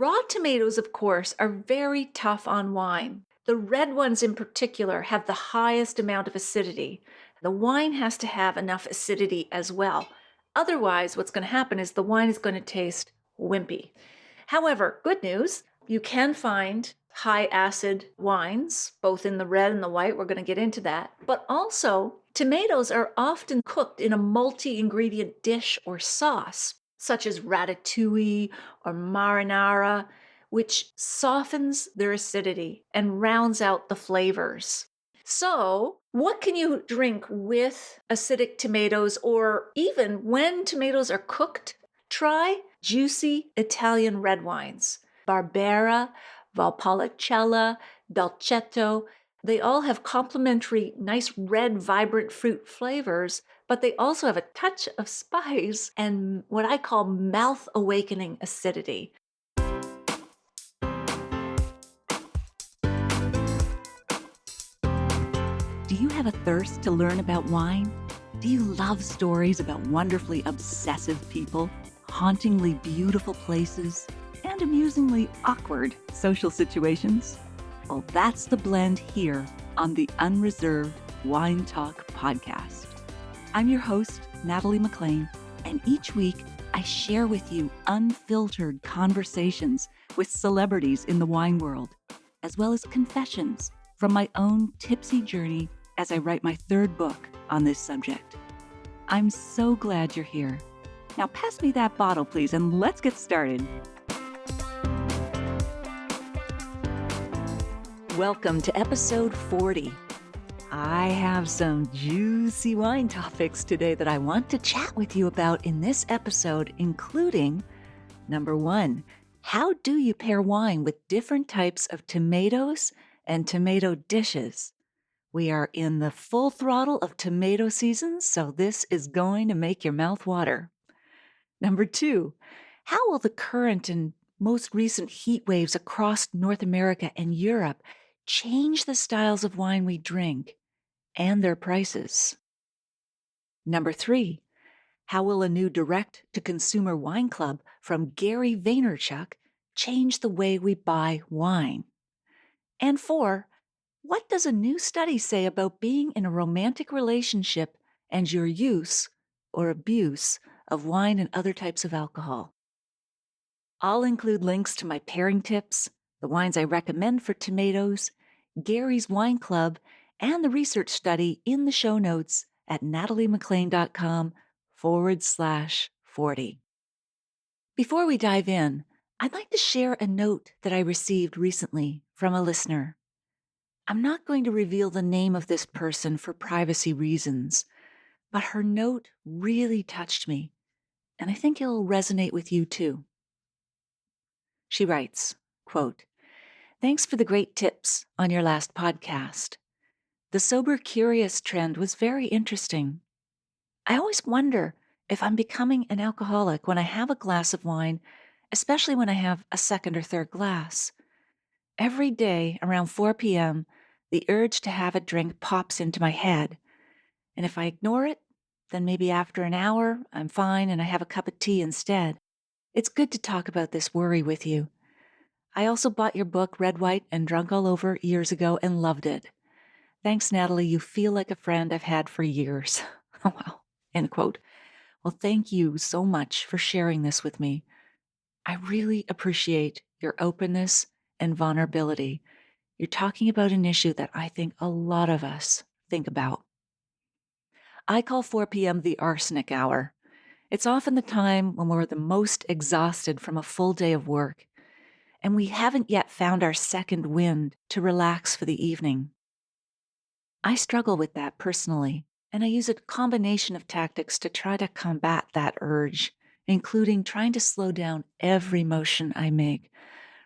Raw tomatoes, of course, are very tough on wine. The red ones in particular have the highest amount of acidity. The wine has to have enough acidity as well. Otherwise, what's going to happen is the wine is going to taste wimpy. However, good news, you can find high acid wines, both in the red and the white. We're going to get into that. But also, tomatoes are often cooked in a multi-ingredient dish or sauce, such as ratatouille or marinara, which softens their acidity and rounds out the flavors. So, what can you drink with acidic tomatoes, or even when tomatoes are cooked? Try juicy Italian red wines. Barbera, Valpolicella, Dolcetto. They all have complementary, nice red, vibrant fruit flavors, but they also have a touch of spice and what I call mouth-awakening acidity. Do you have a thirst to learn about wine? Do you love stories about wonderfully obsessive people, hauntingly beautiful places, and amusingly awkward social situations? Well, that's the blend here on the Unreserved Wine Talk podcast. I'm your host, Natalie McLean, and each week I share with you unfiltered conversations with celebrities in the wine world, as well as confessions from my own tipsy journey as I write my third book on this subject. I'm so glad you're here. Now pass me that bottle, please, and let's get started. Welcome to episode 40. I have some juicy wine topics today that I want to chat with you about in this episode, including number 1, how do you pair wine with different types of tomatoes and tomato dishes? We are in the full throttle of tomato season, so this is going to make your mouth water. Number 2, how will the current and most recent heat waves across North America and Europe change the styles of wine we drink and their prices? Number 3, how will a new direct-to-consumer wine club from Gary Vaynerchuk change the way we buy wine? And 4, what does a new study say about being in a romantic relationship and your use or abuse of wine and other types of alcohol? I'll include links to my pairing tips, the wines I recommend for tomatoes, Gary's Wine Club, and the research study in the show notes at nataliemclean.com/40. Before we dive in, I'd like to share a note that I received recently from a listener. I'm not going to reveal the name of this person for privacy reasons, but her note really touched me, and I think it'll resonate with you too. She writes, quote, "Thanks for the great tips on your last podcast. The sober curious trend was very interesting. I always wonder if I'm becoming an alcoholic when I have a glass of wine, especially when I have a second or third glass. Every day around 4 p.m., the urge to have a drink pops into my head. And if I ignore it, then maybe after an hour, I'm fine and I have a cup of tea instead. It's good to talk about this worry with you. I also bought your book, Red, White, and Drunk All Over, years ago and loved it. Thanks, Natalie. You feel like a friend I've had for years." Oh, wow. End quote. Well, thank you so much for sharing this with me. I really appreciate your openness and vulnerability. You're talking about an issue that I think a lot of us think about. I call 4 p.m. the arsenic hour. It's often the time when we're the most exhausted from a full day of work, and we haven't yet found our second wind to relax for the evening. I struggle with that personally, and I use a combination of tactics to try to combat that urge, including trying to slow down every motion I make,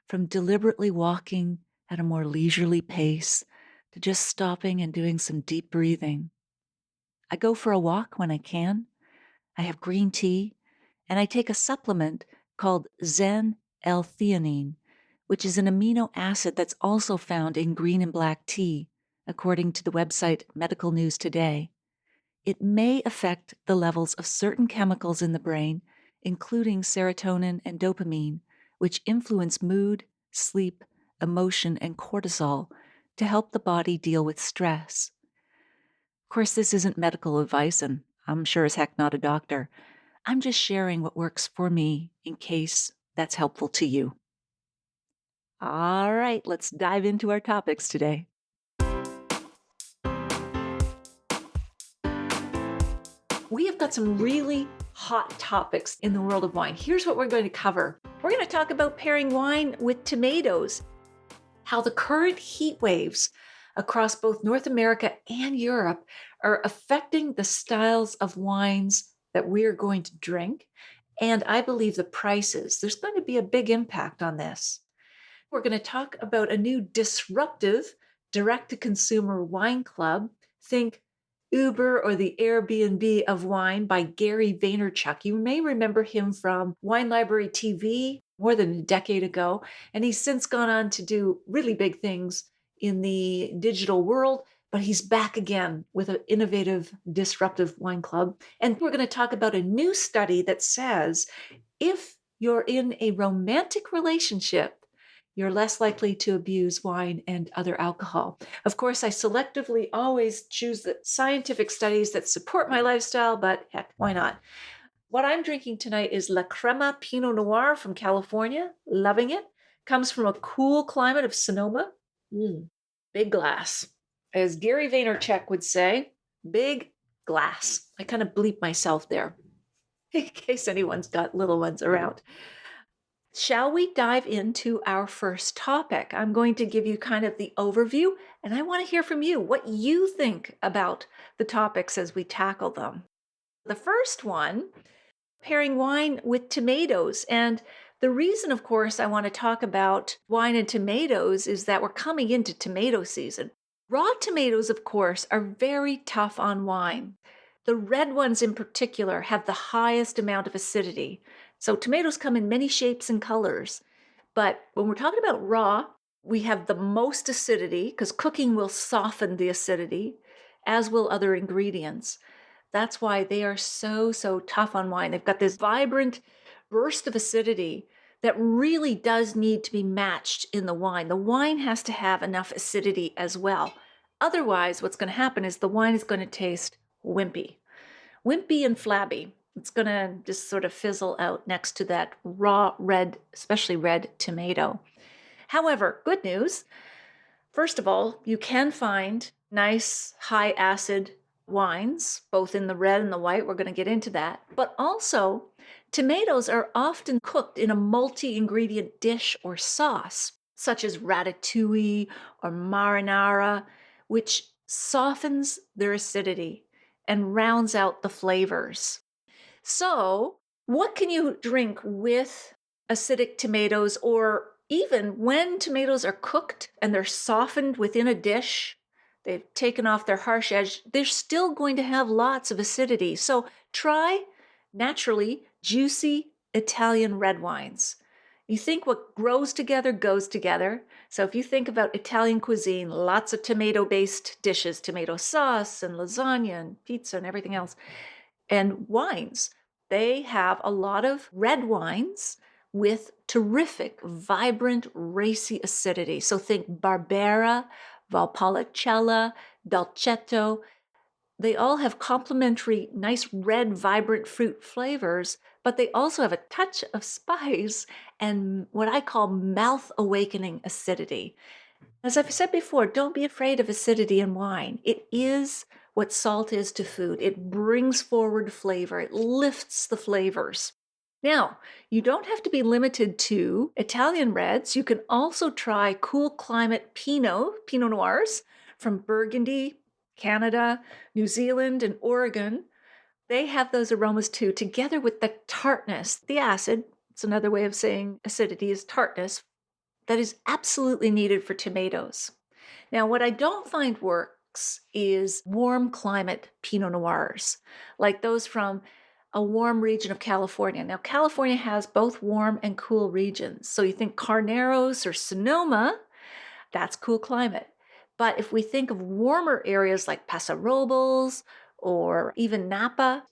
from deliberately walking at a more leisurely pace to just stopping and doing some deep breathing. I go for a walk when I can. I have green tea, and I take a supplement called Zen L-theanine, which is an amino acid that's also found in green and black tea, according to the website Medical News Today. It may affect the levels of certain chemicals in the brain, including serotonin and dopamine, which influence mood, sleep, emotion, and cortisol to help the body deal with stress. Of course, this isn't medical advice, and I'm sure as heck not a doctor. I'm just sharing what works for me in case that's helpful to you. All right, let's dive into our topics today. We have got some really hot topics in the world of wine. Here's what we're going to cover. We're going to talk about pairing wine with tomatoes, how the current heat waves across both North America and Europe are affecting the styles of wines that we're going to drink, and I believe the prices. There's going to be a big impact on this. We're going to talk about a new disruptive direct-to-consumer wine club. Think Uber or the Airbnb of wine by Gary Vaynerchuk. You may remember him from Wine Library TV more than a decade ago, and he's since gone on to do really big things in the digital world, but he's back again with an innovative, disruptive wine club. And we're going to talk about a new study that says if you're in a romantic relationship, you're less likely to abuse wine and other alcohol. Of course, I selectively always choose the scientific studies that support my lifestyle, but heck, why not? What I'm drinking tonight is La Crema Pinot Noir from California. Loving it. Comes from a cool climate of Sonoma. Big glass. As Gary Vaynerchuk would say, big glass. I kind of bleep myself there in case anyone's got little ones around. Shall we dive into our first topic? I'm going to give you kind of the overview, and I want to hear from you what you think about the topics as we tackle them. The first one, pairing wine with tomatoes. And the reason, of course, I want to talk about wine and tomatoes is that we're coming into tomato season. Raw tomatoes, of course, are very tough on wine. The red ones in particular have the highest amount of acidity. So tomatoes come in many shapes and colors. But when we're talking about raw, we have the most acidity because cooking will soften the acidity, as will other ingredients. That's why they are so tough on wine. They've got this vibrant burst of acidity that really does need to be matched in the wine. The wine has to have enough acidity as well. Otherwise, what's going to happen is the wine is going to taste wimpy and flabby. It's going to just sort of fizzle out next to that raw red, especially red tomato. However, good news. First of all, you can find nice high acid wines, both in the red and the white. We're going to get into that. But also, tomatoes are often cooked in a multi-ingredient dish or sauce, such as ratatouille or marinara, which softens their acidity and rounds out the flavors. So, what can you drink with acidic tomatoes, or even when tomatoes are cooked and they're softened within a dish? They've taken off their harsh edge, they're still going to have lots of acidity. So, try naturally juicy Italian red wines. You think what grows together goes together. So if you think about Italian cuisine, lots of tomato-based dishes, tomato sauce and lasagna and pizza and everything else, and wines. They have a lot of red wines with terrific, vibrant, racy acidity. So think Barbera, Valpolicella, Dolcetto. They all have complementary, nice red, vibrant fruit flavors, but they also have a touch of spice and what I call mouth-awakening acidity. As I've said before, don't be afraid of acidity in wine. It is what salt is to food. It brings forward flavor. It lifts the flavors. Now, you don't have to be limited to Italian reds. You can also try cool climate Pinot Noirs from Burgundy, Canada, New Zealand, and Oregon. They have those aromas too, together with the tartness, the acid. It's another way of saying acidity is tartness that is absolutely needed for tomatoes. Now, what I don't find works is warm climate Pinot Noirs, like those from a warm region of California. Now, California has both warm and cool regions. So you think Carneros or Sonoma, that's cool climate. But if we think of warmer areas like Paso Robles or even Napa,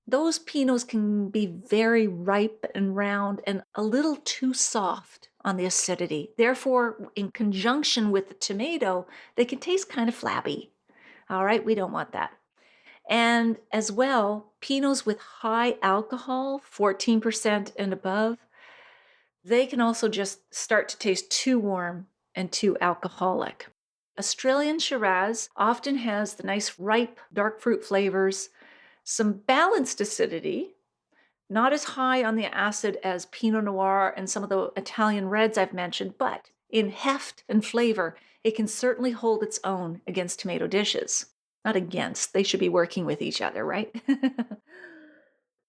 Those Pinots can be very ripe and round and a little too soft on the acidity. Therefore, in conjunction with the tomato, they can taste kind of flabby. All right, we don't want that. And as well, Pinots with high alcohol, 14% and above, they can also just start to taste too warm and too alcoholic. Australian Shiraz often has the nice ripe dark fruit flavors, some balanced acidity, not as high on the acid as Pinot Noir and some of the Italian reds I've mentioned, but in heft and flavor, it can certainly hold its own against tomato dishes. Not against, they should be working with each other, right?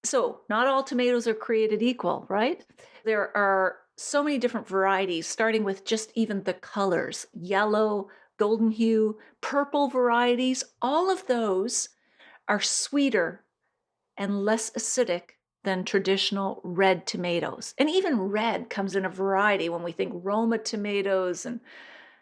So, not all tomatoes are created equal, right? There are so many different varieties, starting with just even the colors yellow, golden hue, purple varieties. All of those are sweeter and less acidic than traditional red tomatoes. And even red comes in a variety when we think Roma tomatoes and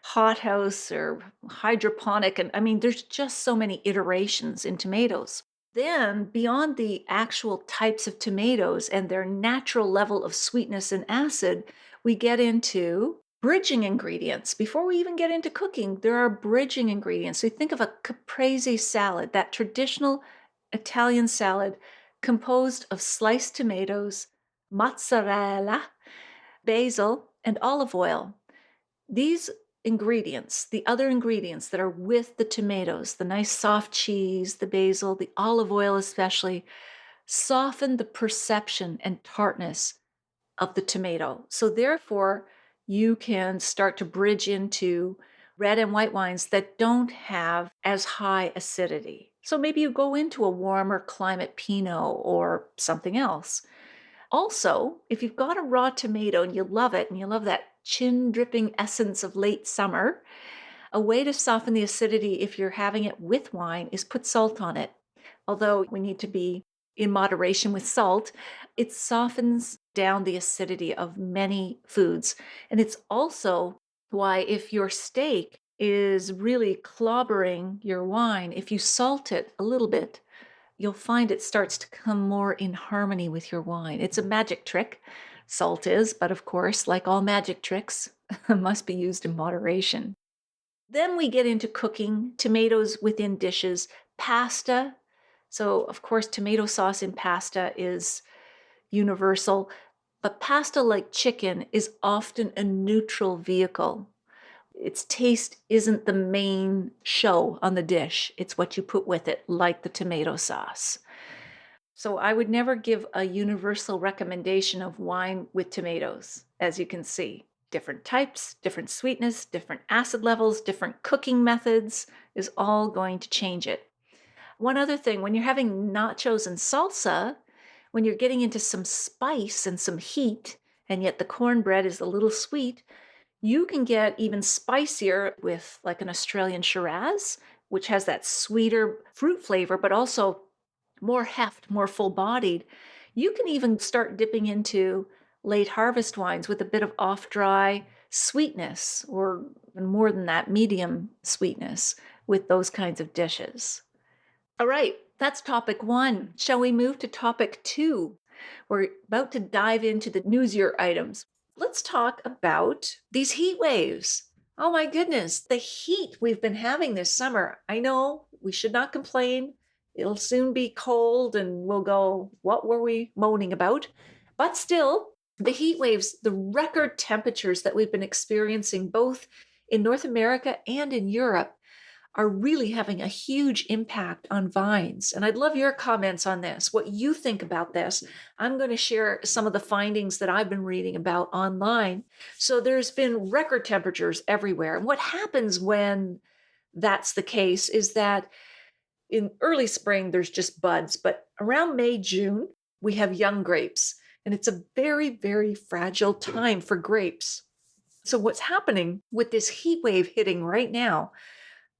hothouse or hydroponic. And I mean, there's just so many iterations in tomatoes. Then, beyond the actual types of tomatoes and their natural level of sweetness and acid, we get into bridging ingredients. Before we even get into cooking, there are bridging ingredients. So, think of a caprese salad, that traditional Italian salad composed of sliced tomatoes, mozzarella, basil, and olive oil. These ingredients, the other ingredients that are with the tomatoes, the nice soft cheese, the basil, the olive oil especially, soften the perception and tartness of the tomato. So therefore, you can start to bridge into red and white wines that don't have as high acidity. So maybe you go into a warmer climate Pinot or something else. Also, if you've got a raw tomato and you love it and you love that chin dripping essence of late summer, a way to soften the acidity if you're having it with wine is put salt on it. Although we need to be in moderation with salt, it softens down the acidity of many foods. And it's also why, if your steak is really clobbering your wine, if you salt it a little bit, you'll find it starts to come more in harmony with your wine. It's a magic trick, salt is, but of course, like all magic tricks, must be used in moderation. Then we get into cooking tomatoes within dishes, pasta. So, of course, tomato sauce in pasta is universal, but pasta, like chicken, is often a neutral vehicle. Its taste isn't the main show on the dish, it's what you put with it, like the tomato sauce. So I would never give a universal recommendation of wine with tomatoes, as you can see. Different types, different sweetness, different acid levels, different cooking methods is all going to change it. One other thing, when you're having nachos and salsa, when you're getting into some spice and some heat, and yet the cornbread is a little sweet, you can get even spicier with like an Australian Shiraz, which has that sweeter fruit flavor, but also more heft, more full bodied. You can even start dipping into late harvest wines with a bit of off dry sweetness, or more than that, medium sweetness with those kinds of dishes. All right, that's topic one. Shall we move to topic two? We're about to dive into the newsier items. Let's talk about these heat waves. Oh my goodness, the heat we've been having this summer. I know we should not complain. It'll soon be cold and we'll go, what were we moaning about? But still, the heat waves, the record temperatures that we've been experiencing both in North America and in Europe are really having a huge impact on vines. And I'd love your comments on this, what you think about this. I'm going to share some of the findings that I've been reading about online. So there's been record temperatures everywhere. And what happens when that's the case is that in early spring, there's just buds, but around May, June, we have young grapes. And it's a very, very fragile time for grapes. So what's happening with this heat wave hitting right now,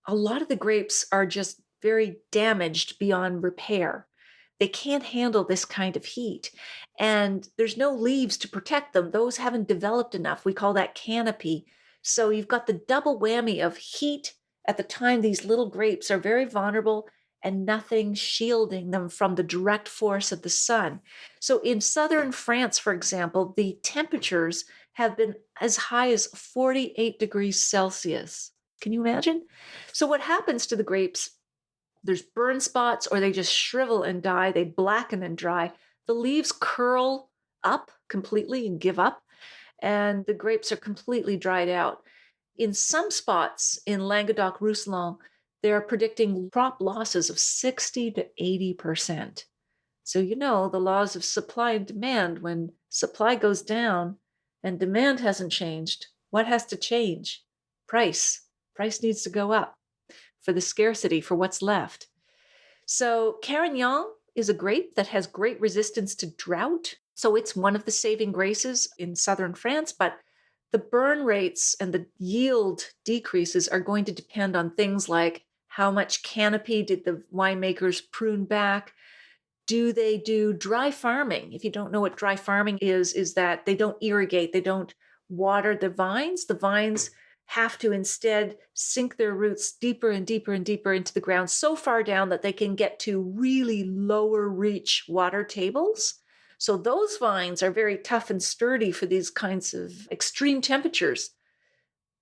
a lot of the grapes are just very damaged beyond repair. They can't handle this kind of heat. And there's no leaves to protect them. Those haven't developed enough. We call that canopy. So you've got the double whammy of heat at the time these little grapes are very vulnerable and nothing shielding them from the direct force of the sun. So in southern France, for example, the temperatures have been as high as 48 degrees Celsius. Can you imagine? So what happens to the grapes? There's burn spots or they just shrivel and die. They blacken and dry. The leaves curl up completely and give up, and the grapes are completely dried out. In some spots in Languedoc Roussillon, they're predicting crop losses of 60 to 80%. So, you know, the laws of supply and demand, when supply goes down and demand hasn't changed, what has to change? Price. Price needs to go up for the scarcity, for what's left. So Carignan is a grape that has great resistance to drought. So it's one of the saving graces in southern France, but the burn rates and the yield decreases are going to depend on things like how much canopy did the winemakers prune back? Do they do dry farming? If you don't know what dry farming is that they don't irrigate, they don't water the vines. The vines have to instead sink their roots deeper and deeper and deeper into the ground, so far down that they can get to really lower reach water tables. So those vines are very tough and sturdy for these kinds of extreme temperatures.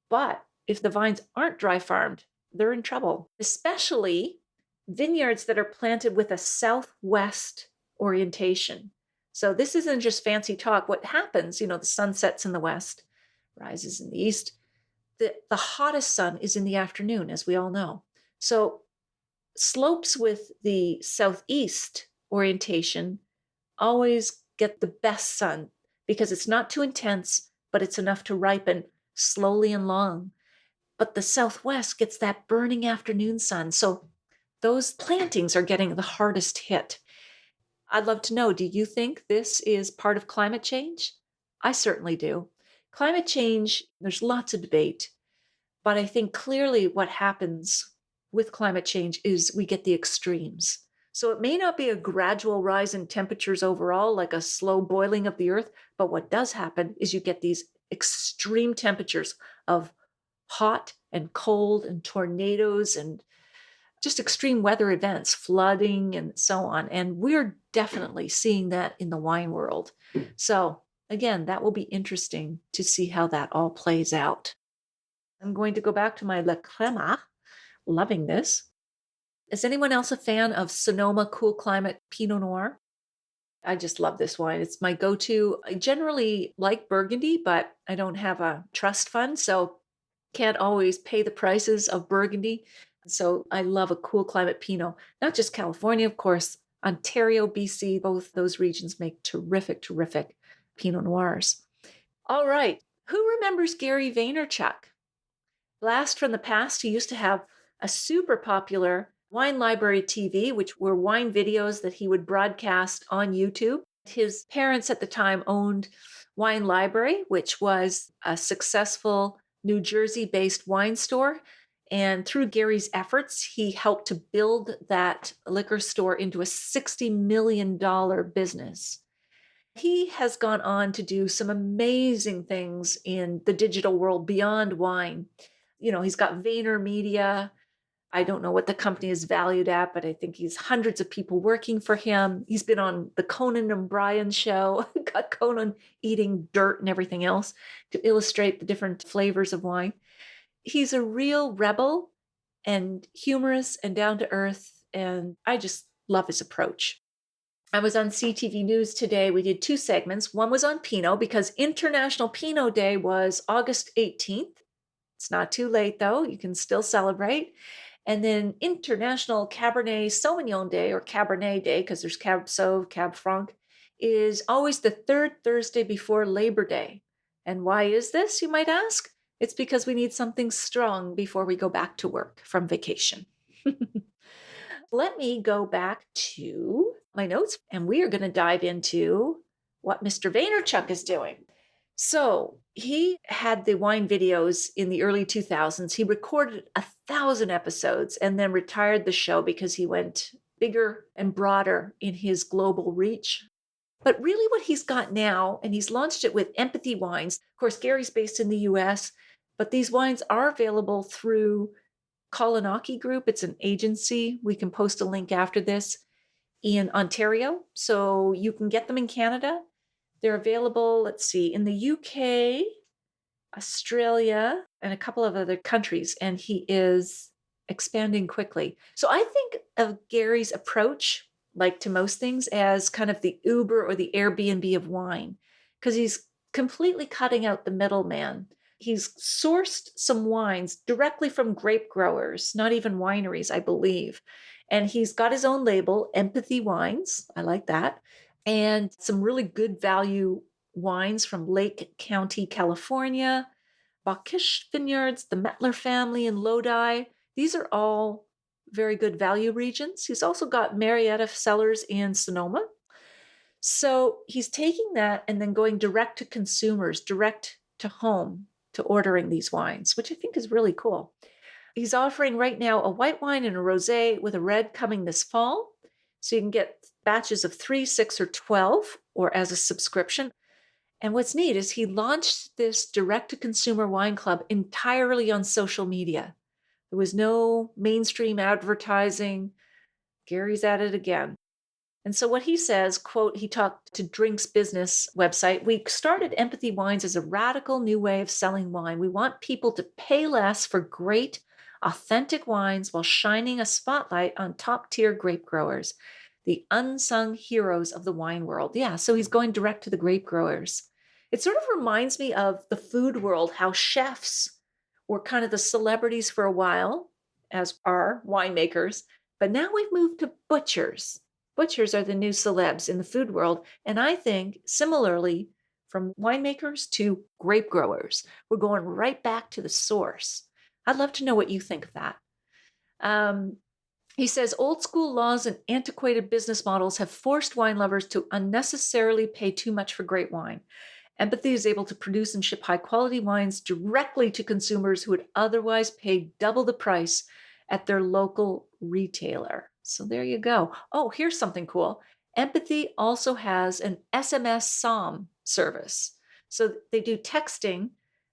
But if the vines aren't dry farmed, they're in trouble, especially vineyards that are planted with a southwest orientation. So this isn't just fancy talk. What happens, you know, the sun sets in the west, rises in the east. The hottest sun is in the afternoon, as we all know. So slopes with the southeast orientation always get the best sun because it's not too intense, but it's enough to ripen slowly and long. But the southwest gets that burning afternoon sun. So those plantings are getting the hardest hit. I'd love to know, do you think this is part of climate change? I certainly do. Climate change, there's lots of debate, but I think clearly what happens with climate change is we get the extremes. So it may not be a gradual rise in temperatures overall, like a slow boiling of the earth, but what does happen is you get these extreme temperatures of hot and cold and tornadoes and just extreme weather events, flooding and so on. And we're definitely seeing that in the wine world. So again, that will be interesting to see how that all plays out. I'm going to go back to my Le Crema, loving this. Is anyone else a fan of Sonoma Cool Climate Pinot Noir? I just love this wine. It's my go-to. I generally like Burgundy, but I don't have a trust fund, so can't always pay the prices of Burgundy. So I love a cool climate Pinot. Not just California, of course. Ontario, BC, both those regions make terrific, terrific Pinot Noirs. All right. Who remembers Gary Vaynerchuk? Blast from the past, he used to have a super popular Wine Library TV, which were wine videos that he would broadcast on YouTube. His parents at the time owned Wine Library, which was a successful New Jersey-based wine store. And through Gary's efforts, he helped to build that liquor store into a $60 million business. He has gone on to do some amazing things in the digital world beyond wine. You know, he's got VaynerMedia. I don't know what the company is valued at, but I think he's hundreds of people working for him. He's been on the Conan O'Brien show, got Conan eating dirt and everything else to illustrate the different flavors of wine. He's a real rebel and humorous and down to earth, and I just love his approach. I was on CTV News today. We did two segments. One was on Pinot because International Pinot Day was August 18th. It's not too late, though. You can still celebrate. And then International Cabernet Sauvignon Day, or Cabernet Day, because there's Cab Sauv, Cab Franc, is always the third Thursday before Labor Day. And why is this, you might ask? It's because we need something strong before we go back to work from vacation. Let me go back to my notes, and we are going to dive into what Mr. Vaynerchuk is doing. So he had the wine videos in the early 2000s. He recorded 1,000 episodes and then retired the show because he went bigger and broader in his global reach. But really what he's got now, and he's launched it with Empathy Wines. Of course, Gary's based in the US, but these wines are available through Kalanaki Group. It's an agency. We can post a link after this in Ontario. So you can get them in Canada. They're available, let's see, in the UK, Australia, and a couple of other countries. And he is expanding quickly. So I think of Gary's approach, like to most things, as kind of the Uber or the Airbnb of wine, because he's completely cutting out the middleman. He's sourced some wines directly from grape growers, not even wineries, I believe. And he's got his own label, Empathy Wines. I like that. And some really good value wines from Lake County, California, Bacchus Vineyards, the Mettler family in Lodi. These are all very good value regions. He's also got Marietta cellars in Sonoma. So he's taking that and then going direct to consumers, direct to home to ordering these wines, which I think is really cool. He's offering right now a white wine and a rosé with a red coming this fall. So you can get batches of 3, 6, or 12, or as a subscription. And what's neat is he launched this direct-to-consumer wine club entirely on social media. There was no mainstream advertising. Gary's at it again. And so what he says, quote, he talked to Drinks Business website, "We started Empathy Wines as a radical new way of selling wine. We want people to pay less for great, authentic wines while shining a spotlight on top-tier grape growers, the unsung heroes of the wine world." Yeah, so he's going direct to the grape growers. It sort of reminds me of the food world, how chefs were kind of the celebrities for a while, as are winemakers, but now we've moved to butchers. Butchers are the new celebs in the food world. And I think similarly, from winemakers to grape growers, we're going right back to the source. I'd love to know what you think of that. He says old school laws and antiquated business models have forced wine lovers to unnecessarily pay too much for great wine. Empathy is able to produce and ship high quality wines directly to consumers who would otherwise pay double the price at their local retailer. So there you go. Oh, here's something cool. Empathy also has an SMS SOM service. So they do texting,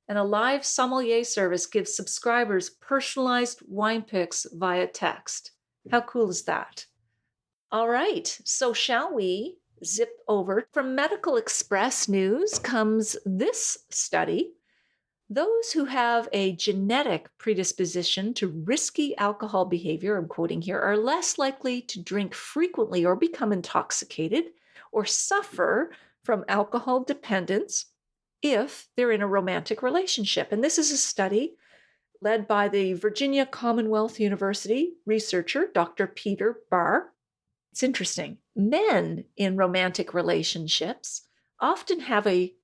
and a live sommelier service gives subscribers personalized wine picks via text. How cool is that? All right. So shall we zip over? From Medical Express News comes this study. Those who have a genetic predisposition to risky alcohol behavior, I'm quoting here, are less likely to drink frequently or become intoxicated or suffer from alcohol dependence if they're in a romantic relationship. And this is a study led by the Virginia Commonwealth University researcher, Dr. Peter Barr. It's interesting. Men in romantic relationships often have a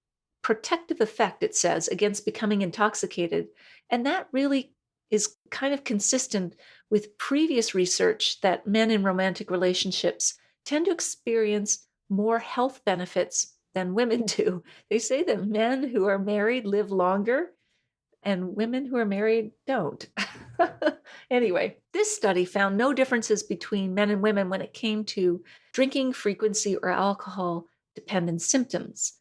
protective effect, it says, against becoming intoxicated. And that really is kind of consistent with previous research that men in romantic relationships tend to experience more health benefits than women do. They say that men who are married live longer and women who are married don't. Anyway, this study found no differences between men and women when it came to drinking frequency or alcohol dependent symptoms.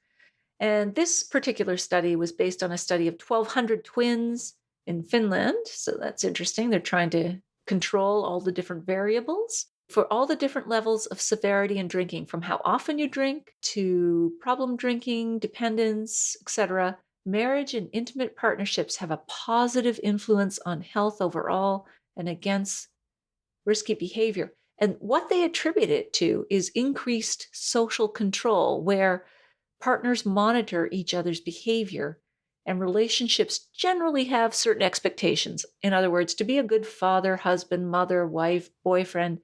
And this particular study was based on a study of 1,200 twins in Finland. So that's interesting. They're trying to control all the different variables for all the different levels of severity in drinking, from how often you drink to problem drinking, dependence, etc. Marriage and intimate partnerships have a positive influence on health overall and against risky behavior. And what they attribute it to is increased social control, where partners monitor each other's behavior, and relationships generally have certain expectations. In other words, to be a good father, husband, mother, wife, boyfriend,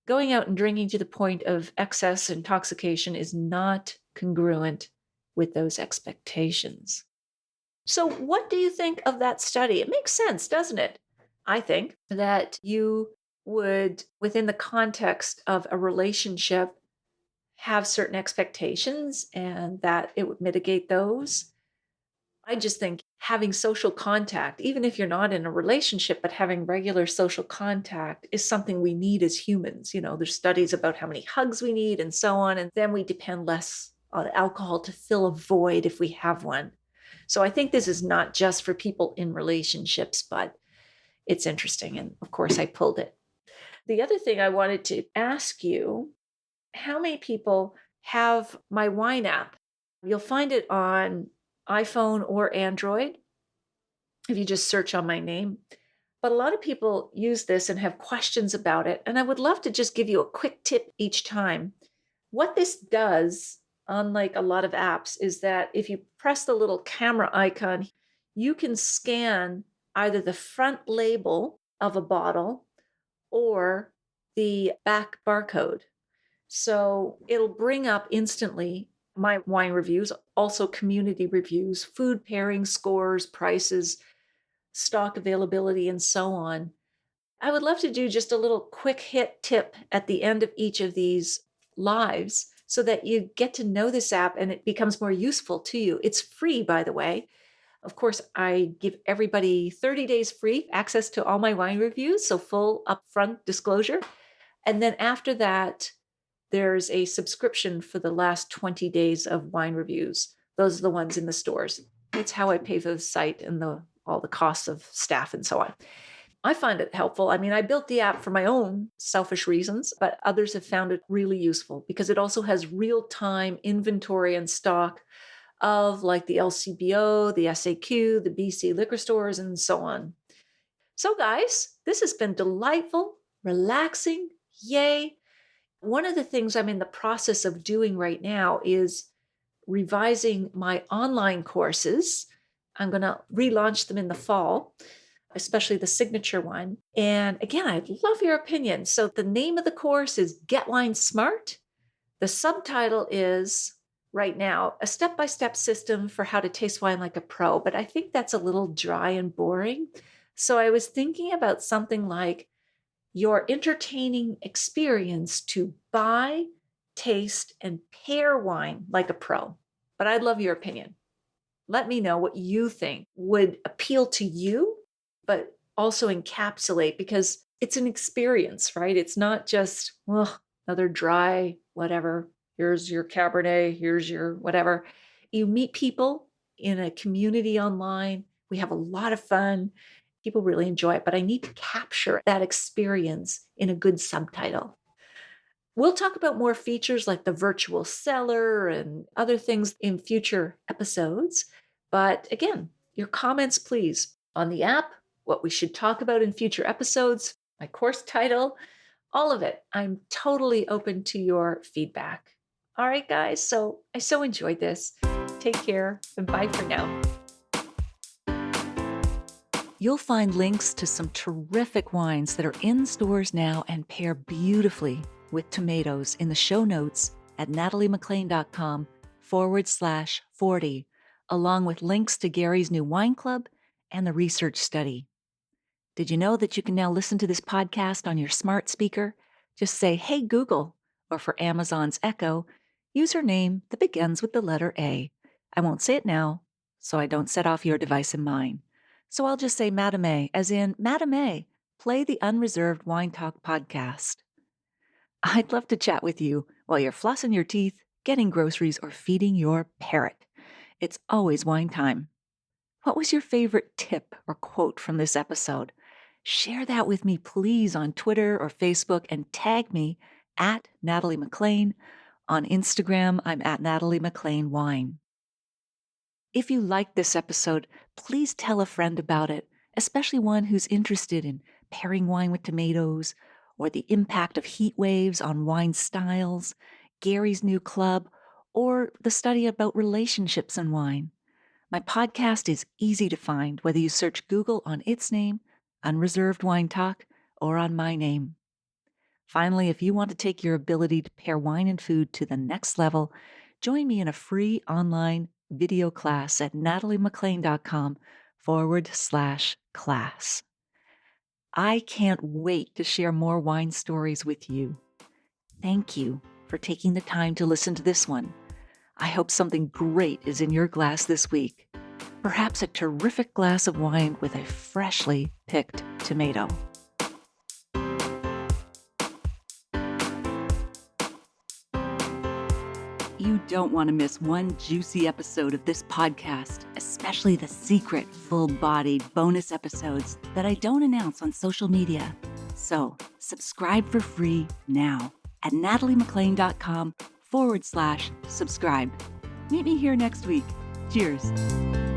going out and drinking to the point of excess intoxication is not congruent with those expectations. So, what do you think of that study? It makes sense, doesn't it? I think that you would, within the context of a relationship, have certain expectations and that it would mitigate those. I just think having social contact, even if you're not in a relationship, but having regular social contact is something we need as humans. You know, there's studies about how many hugs we need and so on. And then we depend less on alcohol to fill a void if we have one. So I think this is not just for people in relationships, but it's interesting. And of course, I pulled it. The other thing I wanted to ask you, how many people have my wine app? You'll find it on iPhone or Android if you just search on my name. But a lot of people use this and have questions about it. And I would love to just give you a quick tip each time. What this does, unlike a lot of apps, is that if you press the little camera icon, you can scan either the front label of a bottle or the back barcode. So it'll bring up instantly my wine reviews, also community reviews, food pairing scores, prices, stock availability, and so on. I would love to do just a little quick hit tip at the end of each of these lives so that you get to know this app and it becomes more useful to you. It's free, by the way. Of course, I give everybody 30 days free access to all my wine reviews, so full upfront disclosure. And then after that, there's a subscription for the last 20 days of wine reviews. Those are the ones in the stores. It's how I pay for the site and all the costs of staff and so on. I find it helpful. I mean, I built the app for my own selfish reasons, but others have found it really useful because it also has real-time inventory and stock of like the LCBO, the SAQ, the BC liquor stores, and so on. So guys, this has been delightful, relaxing, yay. One of the things I'm in the process of doing right now is revising my online courses. I'm going to relaunch them in the fall, especially the signature one. And again, I'd love your opinion. So the name of the course is Get Wine Smart. The subtitle is right now a step-by-step system for how to taste wine like a pro, but I think that's a little dry and boring. So I was thinking about something like your entertaining experience to buy, taste, and pair wine like a pro. But I'd love your opinion. Let me know what you think would appeal to you, but also encapsulate, because it's an experience, right? It's not just, well, another dry, whatever. Here's your Cabernet, here's your whatever. You meet people in a community online. We have a lot of fun. People really enjoy it, but I need to capture that experience in a good subtitle. We'll talk about more features like the virtual cellar and other things in future episodes. But again, your comments, please, on the app, what we should talk about in future episodes, my course title, all of it. I'm totally open to your feedback. All right, guys. So I so enjoyed this. Take care and bye for now. You'll find links to some terrific wines that are in stores now and pair beautifully with tomatoes in the show notes at nataliemaclean.com/40, along with links to Gary's new wine club and the research study. Did you know that you can now listen to this podcast on your smart speaker? Just say, "Hey Google," or for Amazon's Echo, use her name that begins with the letter A. I won't say it now, so I don't set off your device and mine. So I'll just say Madame A, as in, Madame A, play the Unreserved Wine Talk podcast. I'd love to chat with you while you're flossing your teeth, getting groceries, or feeding your parrot. It's always wine time. What was your favorite tip or quote from this episode? Share that with me, please, on Twitter or Facebook, and tag me at Natalie MacLean. On Instagram, I'm at Natalie MacLean Wine. If you liked this episode, please tell a friend about it, especially one who's interested in pairing wine with tomatoes, or the impact of heat waves on wine styles, Gary's new club, or the study about relationships and wine. My podcast is easy to find, whether you search Google on its name, Unreserved Wine Talk, or on my name. Finally, if you want to take your ability to pair wine and food to the next level, join me in a free online video class at nataliemaclean.com/class. I can't wait to share more wine stories with you. Thank you for taking the time to listen to this one. I hope something great is in your glass this week. Perhaps a terrific glass of wine with a freshly picked tomato. You don't want to miss one juicy episode of this podcast, especially the secret, full-bodied bonus episodes that I don't announce on social media. So subscribe for free now at nataliemclean.com/subscribe. Meet me here next week. Cheers.